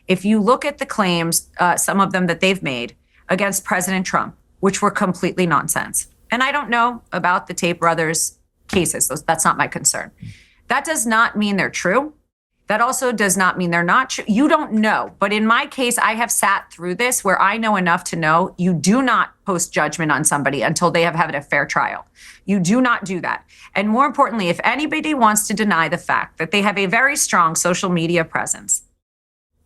If you look at the claims, some of them that they've made against President Trump, which were completely nonsense. And I don't know about the Tate brothers' cases. That's not my concern. That does not mean they're true. That also does not mean they're not true. You don't know. But in my case, I have sat through this where I know enough to know you do not post judgment on somebody until they have had a fair trial. You do not do that. And more importantly, if anybody wants to deny the fact that they have a very strong social media presence,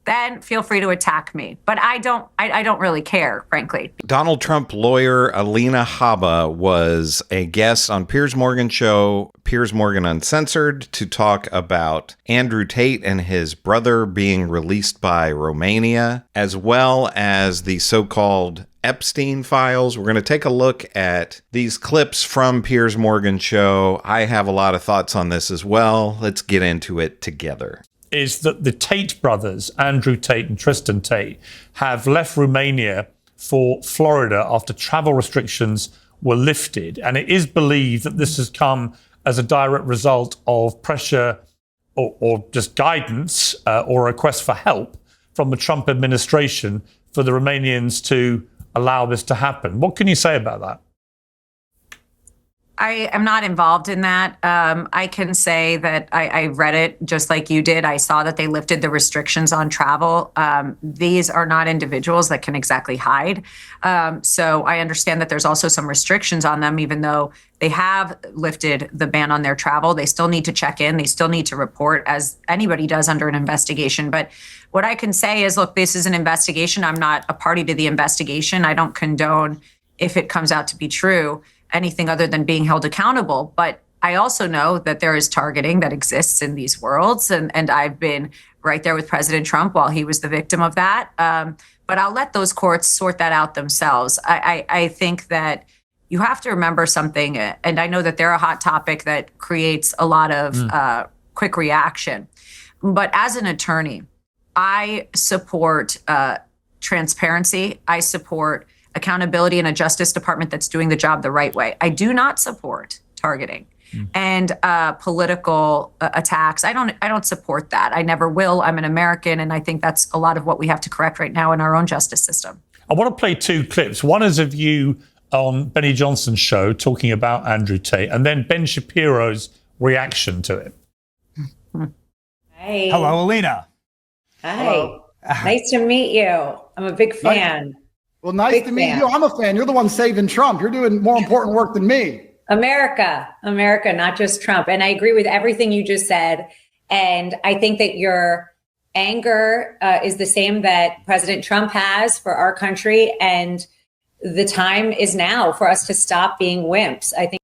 then feel free to attack me. But I don't really care, frankly. Donald Trump lawyer Alina Habba was a guest on Piers Morgan show, Piers Morgan Uncensored, to talk about Andrew Tate and his brother being released by Romania, as well as the so-called Epstein files. We're going to take a look at these clips from Piers Morgan show. I have a lot of thoughts on this as well. Let's get into it together. Is that the Tate brothers, Andrew Tate and Tristan Tate, have left Romania for Florida after travel restrictions were lifted. And it is believed that this has come as a direct result of pressure or just guidance or a request for help from the Trump administration for the Romanians to allow this to happen. What can you say about that? I am not involved in that. I can say that I read it just like you did. I saw that they lifted the restrictions on travel. These are not individuals that can exactly hide. So I understand that there's also some restrictions on them, even though they have lifted the ban on their travel. They still need to check in. They still need to report, as anybody does under an investigation. But what I can say is, look, this is an investigation. I'm not a party to the investigation. I don't condone, if it comes out to be true, anything other than being held accountable. But I also know that there is targeting that exists in these worlds. And I've been right there with President Trump while he was the victim of that. But I'll let those courts sort that out themselves. I think that you have to remember something, and I know that they're a hot topic that creates a lot of quick reaction. But as an attorney, I support transparency. I support accountability in a Justice Department that's doing the job the right way. I do not support targeting and political attacks. I don't support that. I never will. I'm an American, and I think that's a lot of what we have to correct right now in our own justice system. I want to play two clips. One is of you on Benny Johnson's show talking about Andrew Tate, and then Ben Shapiro's reaction to it. Hey. Hello, Alina. Hi. Hello. Nice to meet you. I'm a big fan. Well, nice to meet you. I'm a fan. You're the one saving Trump. You're doing more important work than me. America, not just Trump. And I agree with everything you just said. And I think that your anger is the same that President Trump has for our country. And the time is now for us to stop being wimps. I think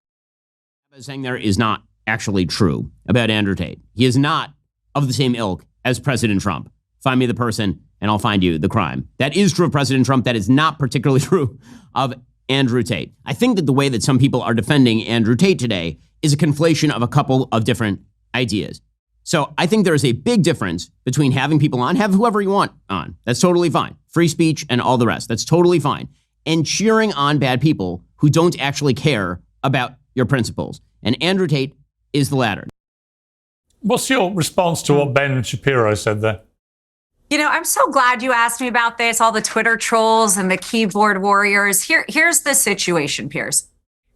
saying there is not actually true about Andrew Tate. He is not of the same ilk as President Trump. Find me the person and I'll find you the crime. That is true of President Trump. That is not particularly true of Andrew Tate. I think that the way that some people are defending Andrew Tate today is a conflation of a couple of different ideas. So I think there is a big difference between having people on, have whoever you want on. That's totally fine. Free speech and all the rest. That's totally fine. And cheering on bad people who don't actually care about your principles. And Andrew Tate is the latter. What's your response to what Ben Shapiro said there? You know, I'm so glad you asked me about this, all the Twitter trolls and the keyboard warriors. Here's the situation, Piers.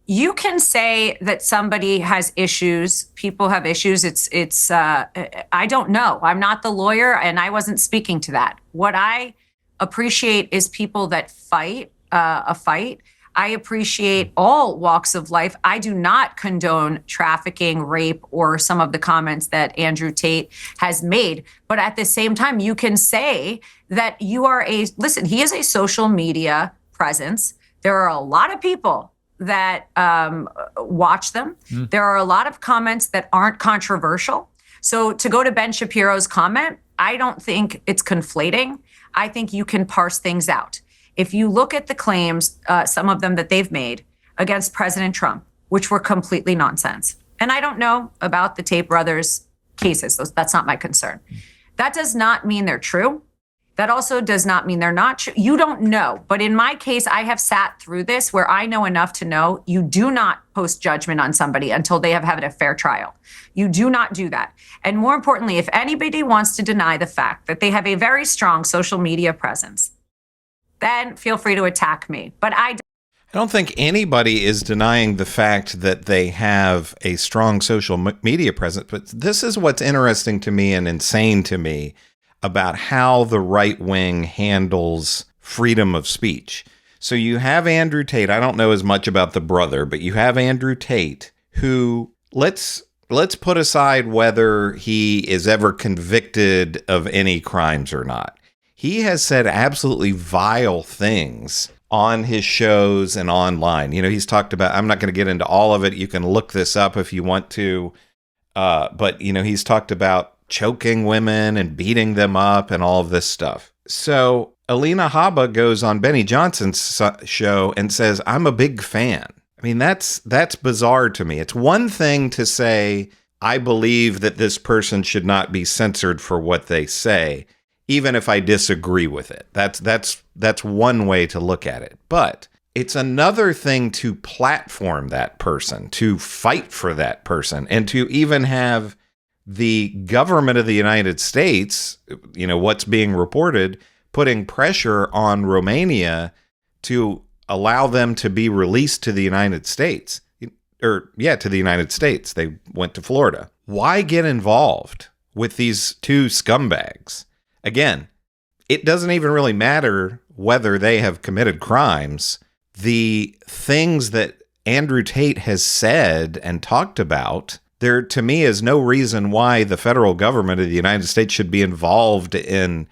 You can say that somebody has issues, people have issues. I don't know. I'm not the lawyer and I wasn't speaking to that. What I appreciate is people that fight a fight. I appreciate all walks of life. I do not condone trafficking, rape, or some of the comments that Andrew Tate has made. But at the same time, you can say that you are listen, he is a social media presence. There are a lot of people that watch them. There are a lot of comments that aren't controversial. So to go to Ben Shapiro's comment, I don't think it's conflating. I think you can parse things out. If you look at the claims, some of them that they've made against President Trump, which were completely nonsense. And I don't know about the Tate brothers' cases. That's not my concern. That does not mean they're true. That also does not mean they're not true. You don't know. But in my case, I have sat through this where I know enough to know you do not post judgment on somebody until they have had a fair trial. You do not do that. And more importantly, if anybody wants to deny the fact that they have a very strong social media presence, then feel free to attack me. But I don't think anybody is denying the fact that they have a strong social media presence. But this is what's interesting to me and insane to me about how the right wing handles freedom of speech. So you have Andrew Tate. I don't know as much about the brother, but you have Andrew Tate, who let's put aside whether he is ever convicted of any crimes or not. He has said absolutely vile things on his shows and online. You know, he's talked about, I'm not going to get into all of it. You can look this up if you want to. But, you know, he's talked about choking women and beating them up and all of this stuff. So Alina Habba goes on Benny Johnson's show and says, I'm a big fan. I mean, that's bizarre to me. It's one thing to say, I believe that this person should not be censored for what they say, even if I disagree with it. That's one way to look at it. But it's another thing to platform that person, to fight for that person, and to even have the government of the United States, you know, what's being reported, putting pressure on Romania to allow them to be released to the United States. To the United States. They went to Florida. Why get involved with these two scumbags? Again, it doesn't even really matter whether they have committed crimes. The things that Andrew Tate has said and talked about, there to me is no reason why the federal government of the United States should be involved in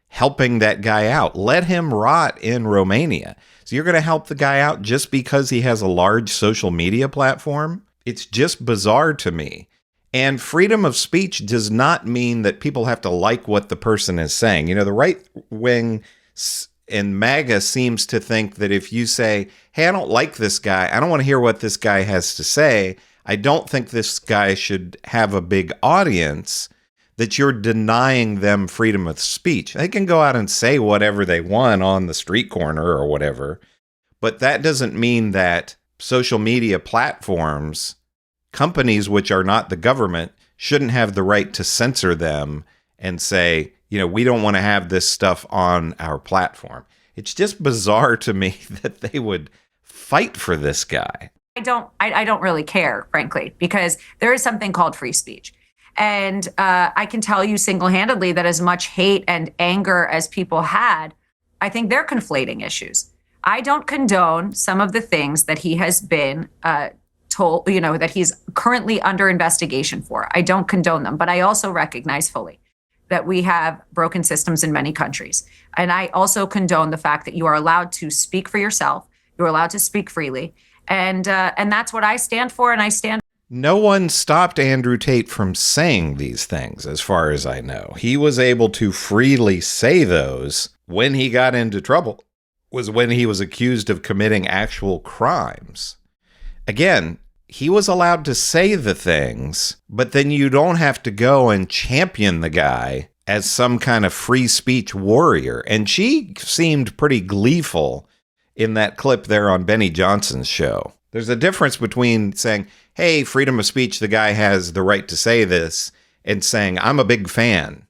helping that guy out. Let him rot in Romania. So you're going to help the guy out just because he has a large social media platform? It's just bizarre to me. And freedom of speech does not mean that people have to like what the person is saying. You know, the right wing in MAGA seems to think that if you say, hey, I don't like this guy, I don't want to hear what this guy has to say, I don't think this guy should have a big audience, that you're denying them freedom of speech. They can go out and say whatever they want on the street corner or whatever, but that doesn't mean that social media platforms, companies which are not the government, shouldn't have the right to censor them and say, you know, we don't want to have this stuff on our platform. It's just bizarre to me that they would fight for this guy. I don't really care, frankly, because there is something called free speech. And I can tell you single-handedly that as much hate and anger as people had, I think they're conflating issues. I don't condone some of the things that he has been told, you know, that he's currently under investigation for. I don't condone them, but I also recognize fully that we have broken systems in many countries. And I also condone the fact that you are allowed to speak for yourself. You're allowed to speak freely. And that's what I stand for. And I stand. No one stopped Andrew Tate from saying these things, as far as I know. He was able to freely say those. When he got into trouble was when he was accused of committing actual crimes. Again, he was allowed to say the things, but then you don't have to go and champion the guy as some kind of free speech warrior. And she seemed pretty gleeful in that clip there on Benny Johnson's show. There's a difference between saying, hey, freedom of speech, the guy has the right to say this, and saying, I'm a big fan,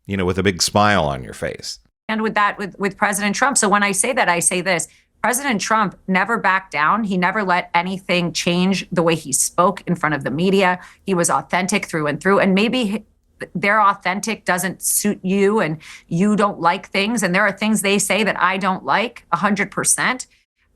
you know, with a big smile on your face. And with that, with President Trump. So when I say that, I say this. President Trump never backed down. He never let anything change the way he spoke in front of the media. He was authentic through and through. And maybe their authentic doesn't suit you and you don't like things. And there are things they say that I don't like 100%.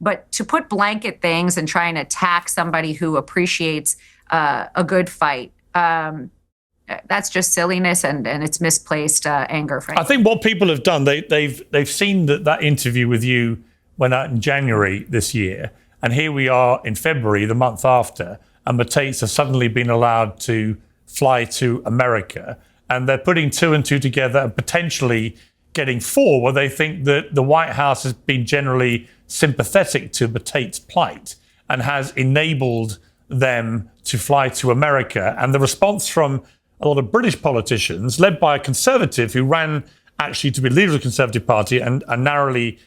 But to put blanket things and try and attack somebody who appreciates a good fight, that's just silliness and it's misplaced anger, frankly. I think what people have done, they've seen that interview with you went out in January this year. And here we are in February, the month after, and the Tates have suddenly been allowed to fly to America. And they're putting two and two together and potentially getting four, where they think that the White House has been generally sympathetic to the Tate's plight and has enabled them to fly to America. And the response from a lot of British politicians, led by a conservative who ran actually to be leader of the Conservative Party and narrowly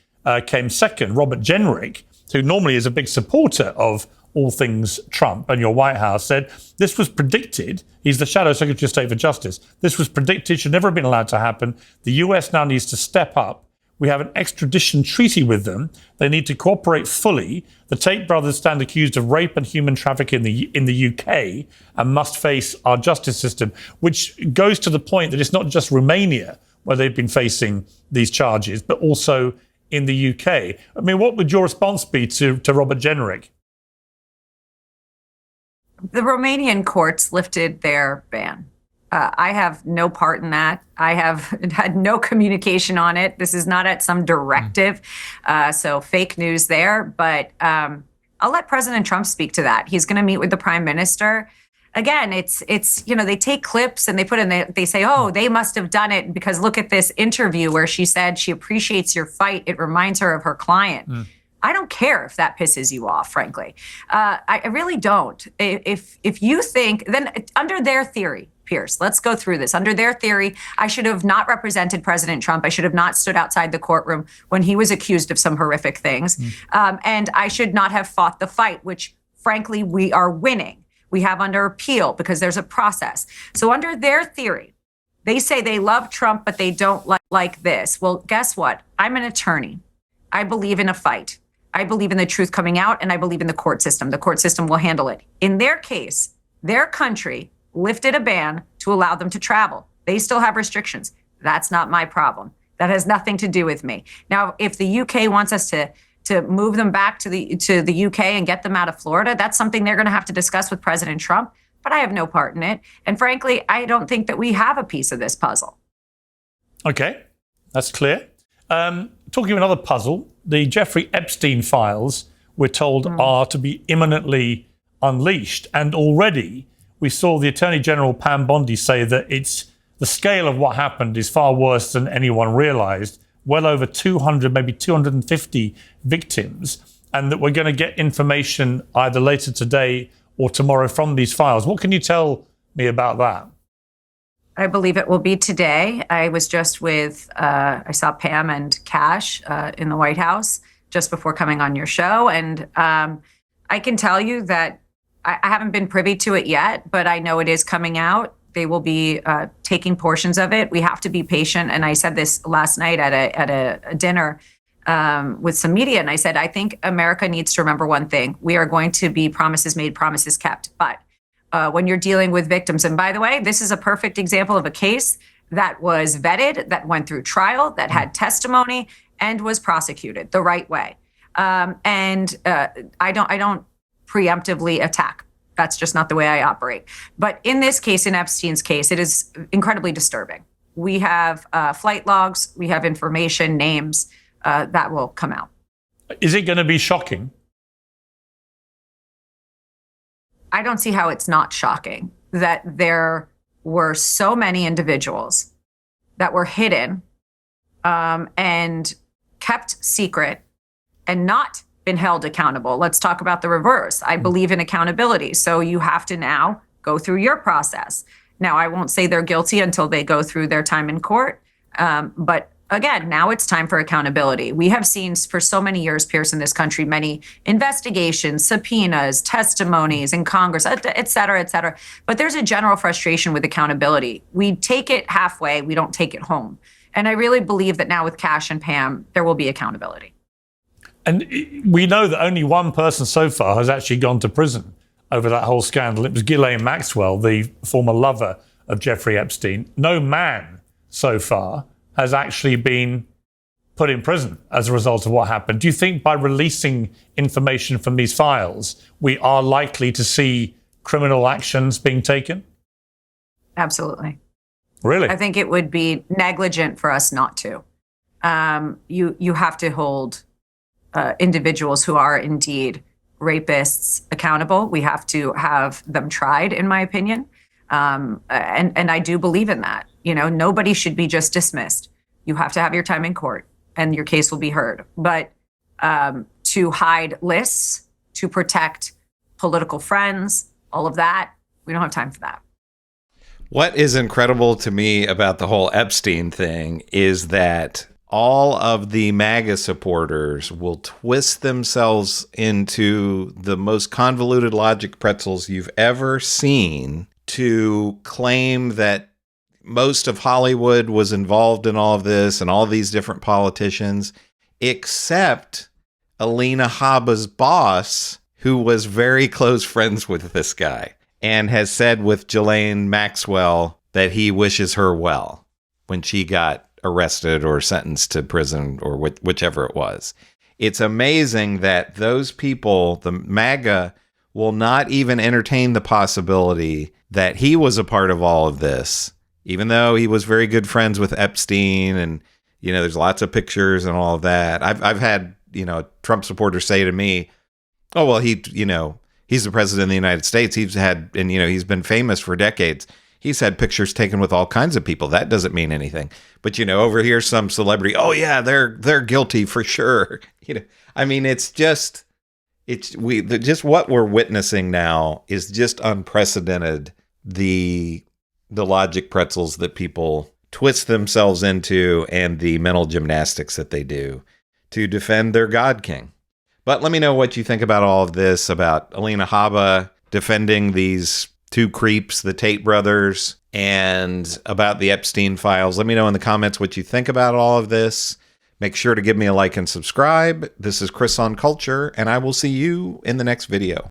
came second. Robert Jenrick, who normally is a big supporter of all things Trump and your White House, said this was predicted. He's the Shadow Secretary of State for Justice. This was predicted, should never have been allowed to happen. The US now needs to step up. We have an extradition treaty with them. They need to cooperate fully. The Tate brothers stand accused of rape and human trafficking in the UK and must face our justice system, which goes to the point that it's not just Romania where they've been facing these charges, but also in the UK. I mean, what would your response be to Robert Jenrick? The Romanian courts lifted their ban. I have no part in that. I have had no communication on it. This is not at some directive. So fake news there. But I'll let President Trump speak to that. He's going to meet with the prime minister. Again, it's they take clips and they put in, they say, oh, they must have done it because look at this interview where she said she appreciates your fight. It reminds her of her client. I don't care if that pisses you off, frankly. I really don't. If you think, then under their theory, Piers, let's go through this. Under their theory, I should have not represented President Trump. I should have not stood outside the courtroom when he was accused of some horrific things. And I should not have fought the fight, which frankly, we are winning. We have under appeal because there's a process. So under their theory, they say they love Trump, but they don't like this. Well, guess what? I'm an attorney. I believe in a fight. I believe in the truth coming out, and I believe in the court system. The court system will handle it. In their case, their country lifted a ban to allow them to travel. They still have restrictions. That's not my problem. That has nothing to do with me. Now, if the UK wants us to move them back to the UK and get them out of Florida, that's something they're going to have to discuss with President Trump. But I have no part in it. And frankly, I don't think that we have a piece of this puzzle. Okay, that's clear. Talking of another puzzle, the Jeffrey Epstein files, we're told, are to be imminently unleashed. And already we saw the Attorney General Pam Bondi say that the scale of what happened is far worse than anyone realized. Well over 200, maybe 250 victims, and that we're going to get information either later today or tomorrow from these files. What can you tell me about that? I believe it will be today. I was just I saw Pam and Cash in the White House just before coming on your show. And I can tell you that I haven't been privy to it yet, but I know it is coming out. They will be taking portions of it. We have to be patient. And I said this last night at a dinner with some media. And I said, I think America needs to remember one thing. We are going to be promises made, promises kept. But when you're dealing with victims, and by the way, this is a perfect example of a case that was vetted, that went through trial, that had testimony, and was prosecuted the right way. And I don't preemptively attack. That's just not the way I operate. But in this case, in Epstein's case, it is incredibly disturbing. We have flight logs, we have information, names that will come out. Is it going to be shocking? I don't see how it's not shocking that there were so many individuals that were hidden and kept secret and not been held accountable. Let's talk about the reverse. I believe in accountability. So you have to now go through your process. Now, I won't say they're guilty until they go through their time in court. But again, now it's time for accountability. We have seen for so many years, Piers, in this country, many investigations, subpoenas, testimonies in Congress, et cetera, et cetera. But there's a general frustration with accountability. We take it halfway. We don't take it home. And I really believe that now with Cash and Pam, there will be accountability. And we know that only one person so far has actually gone to prison over that whole scandal. It was Ghislaine Maxwell, the former lover of Jeffrey Epstein. No man so far has actually been put in prison as a result of what happened. Do you think by releasing information from these files, we are likely to see criminal actions being taken? Absolutely. Really? I think it would be negligent for us not to. You have to hold individuals who are indeed rapists accountable. We have to have them tried, in my opinion. And I do believe in that. You know, nobody should be just dismissed. You have to have your time in court and your case will be heard. But to hide lists, to protect political friends, all of that, we don't have time for that. What is incredible to me about the whole Epstein thing is that all of the MAGA supporters will twist themselves into the most convoluted logic pretzels you've ever seen to claim that most of Hollywood was involved in all of this and all these different politicians, except Alina Habba's boss, who was very close friends with this guy and has said with Ghislaine Maxwell that he wishes her well when she got arrested or sentenced to prison or whichever it was. It's amazing that those people, the MAGA, will not even entertain the possibility that he was a part of all of this, even though he was very good friends with Epstein. And, you know, there's lots of pictures and all of that. I've had, you know, Trump supporters say to me, oh, well, he's the president of the United States. He's been famous for decades. He's had pictures taken with all kinds of people. That doesn't mean anything. But, you know, over here, some celebrity, oh yeah, they're guilty for sure. You know, I mean, just what we're witnessing now is just unprecedented. The logic pretzels that people twist themselves into and the mental gymnastics that they do to defend their God King. But let me know what you think about all of this, about Alina Habba defending these two creeps, the Tate brothers, and about the Epstein files. Let me know in the comments what you think about all of this. Make sure to give me a like and subscribe. This is Chris on Culture, and I will see you in the next video.